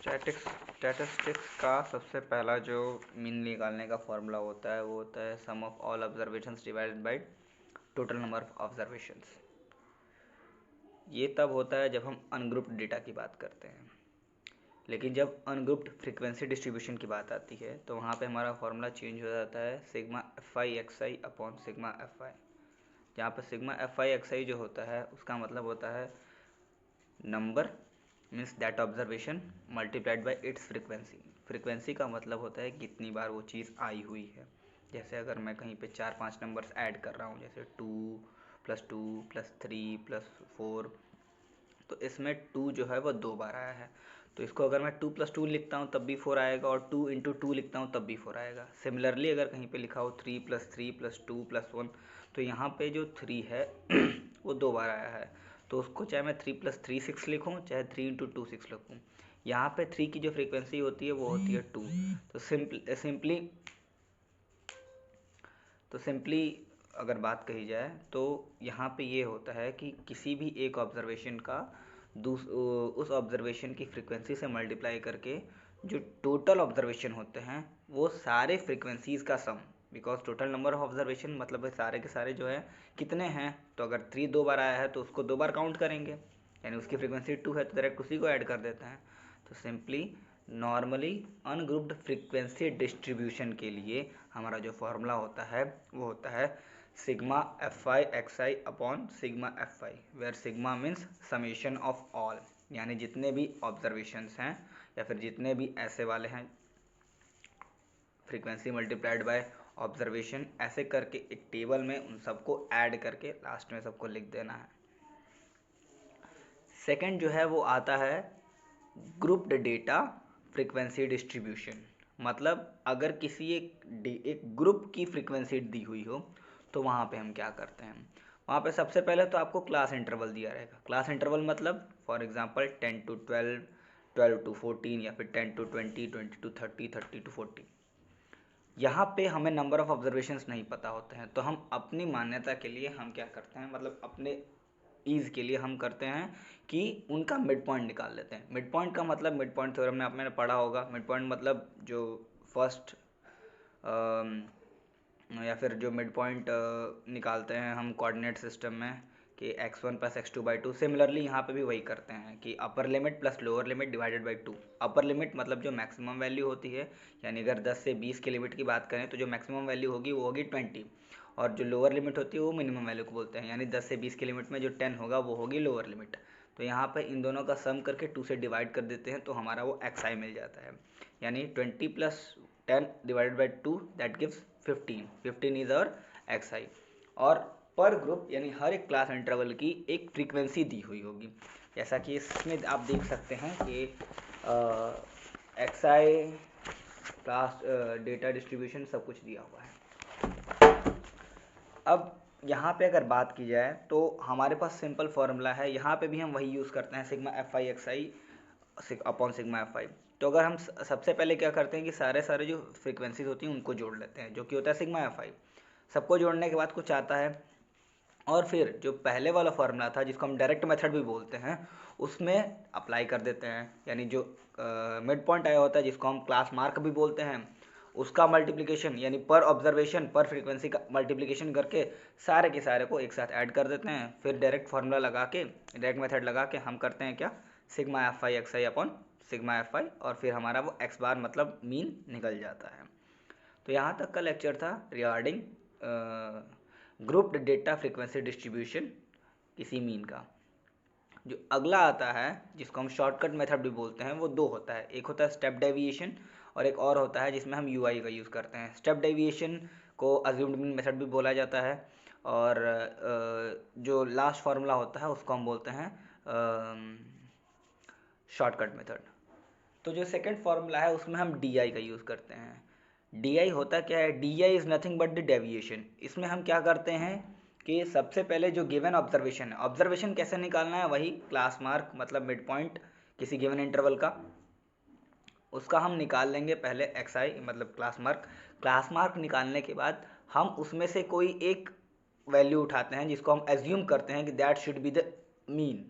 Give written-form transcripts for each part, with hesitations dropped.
Statistics का सबसे पहला जो मीन निकालने का फॉर्मूला होता है वो होता है sum of all observations divided by total number of observations. ये तब होता है जब हम अनग्रुप्ड डेटा की बात करते हैं, लेकिन जब अनग्रुप्ड फ्रीक्वेंसी डिस्ट्रीब्यूशन की बात आती है तो वहाँ पे हमारा फॉर्मूला चेंज हो जाता है sigma F I X I upon sigma F आई, जहाँ पर सिग्मा एफ आई एक्स आई जो होता है उसका मतलब होता है number means that observation multiplied by it's frequency. Frequency का मतलब होता है कितनी बार वो चीज़ आई हुई है। जैसे अगर मैं कहीं पे 4-5 नंबर्स ऐड कर रहा हूँ, जैसे 2+2+3+4, तो इसमें 2 जो है वो 2 बार आया है, तो इसको अगर मैं 2+2 लिखता हूँ तब भी 4 आएगा, और 2 × 2 लिखता हूँ तब भी 4 आएगा। सिमिलरली अगर कहीं पे लिखा हो 3+3+2+1, तो यहाँ पे जो 3 है वो 2 बार आया है, तो उसको चाहे मैं 3+3 6 लिखूँ, चाहे 3 × 2 6 लिखूँ, यहाँ पे 3 की जो फ्रीक्वेंसी होती है वो होती है 2। तो सिंपली अगर बात कही जाए तो यहाँ पे ये होता है कि किसी भी एक ऑब्जर्वेशन का उस ऑब्जर्वेशन की फ्रीक्वेंसी से मल्टीप्लाई करके जो टोटल ऑब्जर्वेशन होते हैं वो सारे फ्रीक्वेंसीज का sum, because total number of observation मतलब है सारे के सारे जो है कितने हैं, तो अगर 3 2 बार आया है तो उसको 2 बार काउंट करेंगे, यानी उसकी फ्रीक्वेंसी 2 है तो डायरेक्ट उसी को ऐड कर देते हैं। तो simply normally ungrouped frequency distribution के लिए हमारा जो फॉर्मूला होता है वो होता है sigma F I X I upon sigma F I, where sigma means summation of all, यानी जितने भी ऑब्जर्वेशंस हैं या फिर जितने भी ऐसे वाले हैं फ्रीक्वेंसी मल्टीप्लाइड बाय ऑब्जर्वेशन, ऐसे करके एक टेबल में उन सबको ऐड करके लास्ट में सबको लिख देना है। सेकंड जो है वो आता है ग्रुप्ड डेटा फ्रीक्वेंसी डिस्ट्रीब्यूशन। मतलब अगर किसी एक ग्रुप की फ्रीक्वेंसी दी हुई हो तो वहाँ पे हम क्या करते हैं, वहाँ पे सबसे पहले तो आपको क्लास इंटरवल दिया रहेगा। क्लास इंटरवल मतलब फॉर एग्जांपल 10 to 12, 12 to 14, या फिर 10 to 20, 20 to 30, 30 to 40। यहाँ पे हमें नंबर ऑफ ऑब्जर्वेशंस नहीं पता होते हैं, तो हम अपनी मान्यता के लिए हम क्या करते हैं, मतलब अपने ईज़ के लिए हम करते हैं कि उनका मिड पॉइंट निकाल लेते हैं। मिड पॉइंट का मतलब मिड पॉइंट थ्योरम में आपने पढ़ा होगा। मिड पॉइंट मतलब जो फर्स्ट या फिर जो मिड पॉइंट निकालते हैं हम कोऑर्डिनेट सिस्टम में कि x1 + x2/2। सिमिलरली यहाँ पे भी वही करते हैं कि upper limit plus lower limit divided by 2। Upper limit मतलब जो मैक्सिमम वैल्यू होती है, यानी अगर 10 से 20 की लिमिट की बात करें तो जो मैक्सिमम वैल्यू होगी वो होगी 20, और जो लोअर लिमिट होती है वो मिनिमम वैल्यू को बोलते हैं, यानी 10 से 20 की लिमिट में जो 10 होगा वो होगी लोअर लिमिट। तो यहाँ पे इन दोनों का सम करके 2 से डिवाइड कर देते हैं तो हमारा वो xi मिल जाता है, यानी 20 + 10 divided by 2 that gives 15 is our xi। और पर ग्रुप यानी हर एक क्लास इंटरवल की एक फ्रीक्वेंसी दी हुई होगी, जैसा कि इसमें आप देख सकते हैं कि xi क्लास डेटा डिस्ट्रीब्यूशन सब कुछ दिया हुआ है। अब यहाँ पे अगर बात की जाए तो हमारे पास सिंपल फार्मूला है, यहाँ पे भी हम वही यूज़ करते हैं sigma F I X I upon sigma F आई। तो अगर हम सबसे पहले क्या करते हैं कि सारे जो फ्रीक्वेंसीज होती हैं उनको जोड़ लेते हैं, जो कि होता है सिग्मा एफ आई। सबको जोड़ने के बाद कुछ आता है, और फिर जो पहले वाला फार्मूला था जिसको हम डायरेक्ट मेथड भी बोलते हैं उसमें अप्लाई कर देते हैं, यानी जो मिड पॉइंट आया होता है जिसको हम क्लास मार्क भी बोलते हैं उसका मल्टीप्लिकेशन, यानी पर ऑब्जर्वेशन पर फ्रीक्वेंसी का मल्टीप्लिकेशन करके सारे के सारे को एक साथ ऐड कर देते हैं। फिर डायरेक्ट फार्मूला लगा के, डायरेक्ट मेथड लगा के हम करते हैं क्या, sigma F I X I upon sigma F आई, और फिर हमारा वो एक्स बार मतलब मीन निकल जाता है। तो यहाँ तक का लेक्चर था regarding grouped data frequency distribution किसी मीन का। जो अगला आता है जिसको हम शॉर्टकट मेथड भी बोलते हैं वो दो होता है, एक होता है स्टेप डेविएशन और एक और होता है जिसमें हम यूआई का यूज़ करते हैं। स्टेप डेविएशन को अज्यूम्ड मीन मेथड भी बोला जाता है, और जो लास्ट फार्मूला होता है उसको हम बोलते हैं शॉर्टकट मेथड। तो जो सेकंड फार्मूला है उसमें हम डी आई का यूज़ करते हैं। डी आई होता क्या है, D I is nothing but the deviation. इसमें हम क्या करते हैं कि सबसे पहले जो गिवन ऑब्जर्वेशन है, ऑब्जर्वेशन कैसे निकालना है, वही क्लास मार्क मतलब मिड पॉइंट किसी गिवन इंटरवल का, उसका हम निकाल लेंगे पहले एक्स आई मतलब क्लास मार्क। क्लास मार्क निकालने के बाद हम उसमें से कोई एक वैल्यू उठाते हैं जिसको हम एज्यूम करते हैं कि that should be the mean.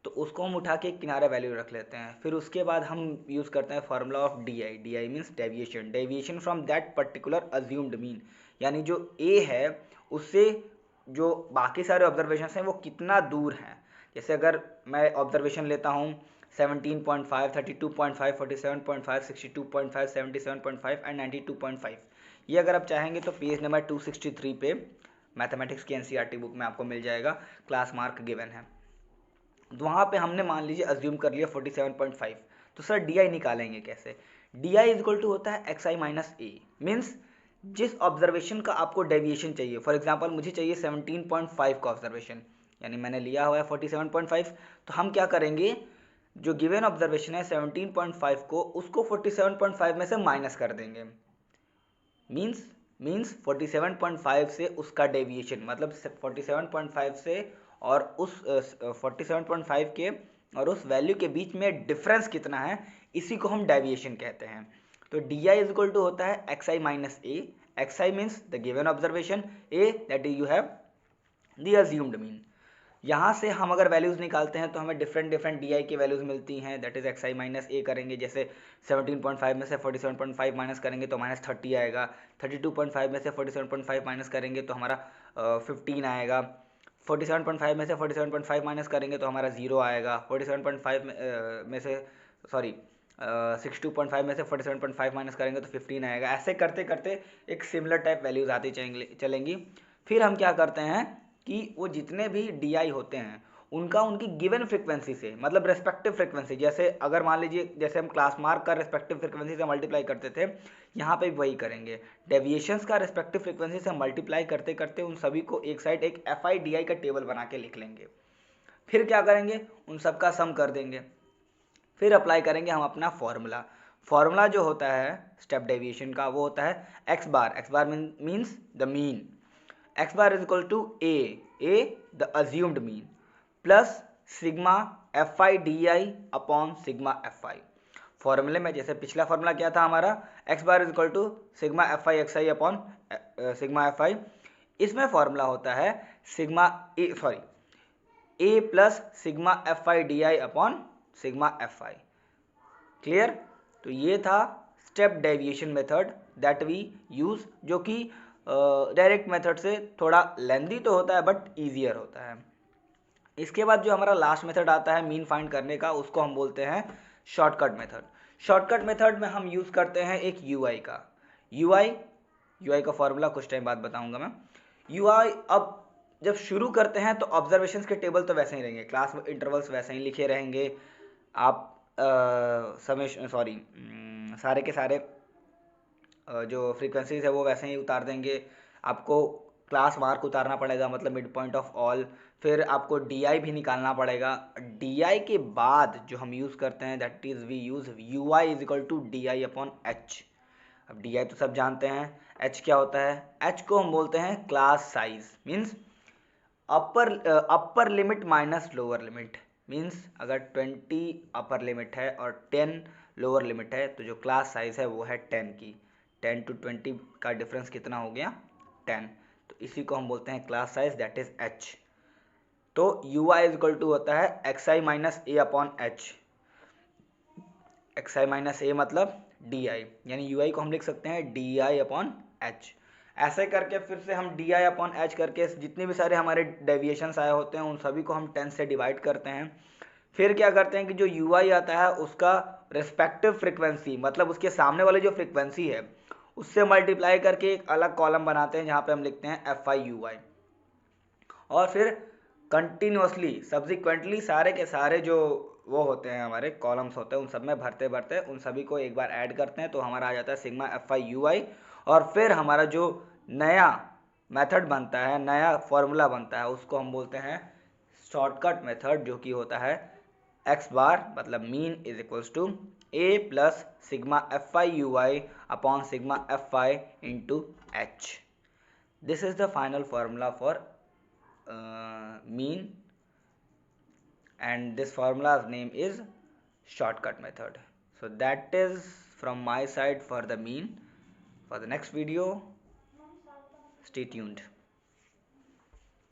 तो उसको हम उठा के एक किनारे वैल्यू रख लेते हैं। फिर उसके बाद हम यूज़ करते हैं formula of D I. D I means deviation, deviation from that particular assumed mean, यानी जो ए है उससे जो बाकी सारे ऑब्जर्वेशन हैं वो कितना दूर हैं। जैसे अगर मैं ऑब्जर्वेशन लेता हूँ 17.5, 32.5, 47.5, 62.5, 77.5 एंड 92.5, ये अगर आप चाहेंगे तो पेज नंबर 263 पे मैथमेटिक्स की एनसीईआरटी बुक में आपको मिल जाएगा, क्लास मार्क गिवन है। तो वहाँ पे हमने मान लीजिए अज्यूम कर लिया 47.5, तो सर डी आई निकालेंगे कैसे? D I is equal to होता है X I minus A, means जिस ऑब्जर्वेशन का आपको डेविएशन चाहिए। फॉर एग्जांपल मुझे चाहिए 17.5 का ऑब्जर्वेशन, यानी मैंने लिया हुआ है 47.5, तो हम क्या करेंगे, जो गिवन ऑब्जर्वेशन है 17.5 को, उसको 47.5 में से माइनस कर देंगे। मीन्स 47.5 से उसका डेविएशन, मतलब 47.5 से और उस 47.5 के और उस वैल्यू के बीच में डिफरेंस कितना है, इसी को हम डेविएशन कहते हैं। तो D I is equal to होता है X I minus A. X I means the given observation, A that you have the assumed mean. यहाँ से हम अगर वैल्यूज़ निकालते हैं तो हमें डिफरेंट डी आई की वैल्यूज़ मिलती हैं, that is X I minus A करेंगे। जैसे 17.5 में से 47.5 माइनस करेंगे तो माइनस 30 आएगा, 32.5 में से 47.5 माइनस करेंगे तो हमारा 15 आएगा, 47.5 में से 47.5 माइनस करेंगे तो हमारा 0 आएगा, 47.5 में से 62.5 में से 47.5 माइनस करेंगे तो 15 आएगा। ऐसे करते करते एक सिमिलर टाइप वैल्यूज़ आती चलेंगी। फिर हम क्या करते हैं कि वो जितने भी डी आई होते हैं उनका उनकी गिवन फ्रिक्वेंसी से, मतलब रेस्पेक्टिव फ्रिक्वेंसी, जैसे अगर मान लीजिए जैसे हम क्लास मार्क का रेस्पेक्टिव फ्रिक्वेंसी से मल्टीप्लाई करते थे, यहाँ पे भी वही करेंगे। डेविएशंस का रेस्पेक्टिव फ्रिक्वेंसी से मल्टीप्लाई करते करते उन सभी को एक साइड एक एफ आई डी आई का टेबल बना के लिख लेंगे। फिर क्या करेंगे, उन सब का सम कर देंगे। फिर अप्लाई करेंगे हम अपना फॉर्मूला। फॉर्मूला जो होता है स्टेप डेविएशन का वो होता है X bar means the mean. X bar is equal to A the assumed mean plus sigma F I D I upon sigma F I. फॉर्मूले में जैसे पिछला फॉर्मूला क्या था हमारा, X bar is equal to sigma F I X I upon sigma F I. इसमें formula होता है sigma A plus sigma F I D I upon sigma F I. Clear? तो ये था step deviation method that we use, जो कि direct method से थोड़ा लेंदी तो होता है बट ईजियर होता है। इसके बाद जो हमारा लास्ट मेथड आता है मीन फाइंड करने का, उसको हम बोलते हैं शॉर्टकट मेथड। शॉर्टकट मेथड में हम यूज़ करते हैं एक यूआई का। यूआई का फॉर्मूला कुछ टाइम बाद बताऊंगा मैं। यूआई अब जब शुरू करते हैं तो ऑब्जर्वेशंस के टेबल तो वैसे ही रहेंगे, क्लास इंटरवल्स वैसे ही लिखे रहेंगे, आप सारे के सारे जो फ्रीक्वेंसीज है वो वैसे ही उतार देंगे। आपको क्लास मार्क उतारना पड़ेगा, मतलब मिड पॉइंट ऑफ ऑल। फिर आपको डी आई भी निकालना पड़ेगा। डी आई के बाद जो हम यूज़ करते हैं that is we use U I is equal to D I upon H. अब डी आई तो सब जानते हैं, एच क्या होता है? एच को हम बोलते हैं class size, means upper limit minus lower limit. Means अगर 20 अपर लिमिट है और 10 लोअर लिमिट है तो जो क्लास साइज है वो है 10 की। 10 to 20 का डिफरेंस कितना हो गया? 10। तो इसी को हम बोलते हैं class size, that is H. तो U I is equal to होता है X I minus A upon H. X I minus A मतलब डी आई, यानी यू आई को हम लिख सकते हैं डी आई अपॉन एच। ऐसे करके फिर से हम डी आई अपॉन एच करके जितने भी सारे हमारे डेविएशंस आए होते हैं उन सभी को हम 10 से डिवाइड करते हैं। फिर क्या करते हैं कि जो यू आई आता है उसका रिस्पेक्टिव फ्रिक्वेंसी, मतलब उसके सामने वाली जो फ्रिक्वेंसी है उससे मल्टीप्लाई करके एक अलग कॉलम बनाते हैं जहाँ पे हम लिखते हैं एफ आई यू आई। और फिर कंटिन्यूसली सब्सिक्वेंटली सारे के सारे जो वो होते हैं हमारे कॉलम्स होते हैं उन सब में भरते भरते उन सभी को एक बार ऐड करते हैं तो हमारा आ जाता है सिग्मा एफ आई यू आई। और फिर हमारा जो नया मेथड बनता है, नया फॉर्मूला बनता है, उसको हम बोलते हैं शॉर्टकट मेथड, जो कि होता है एक्स बार मतलब mean is equals to A plus sigma F I U I upon sigma F I into H. This is the final formula for mean, and this formula's name is shortcut method. So that is from my side for the mean. For the next video, stay tuned.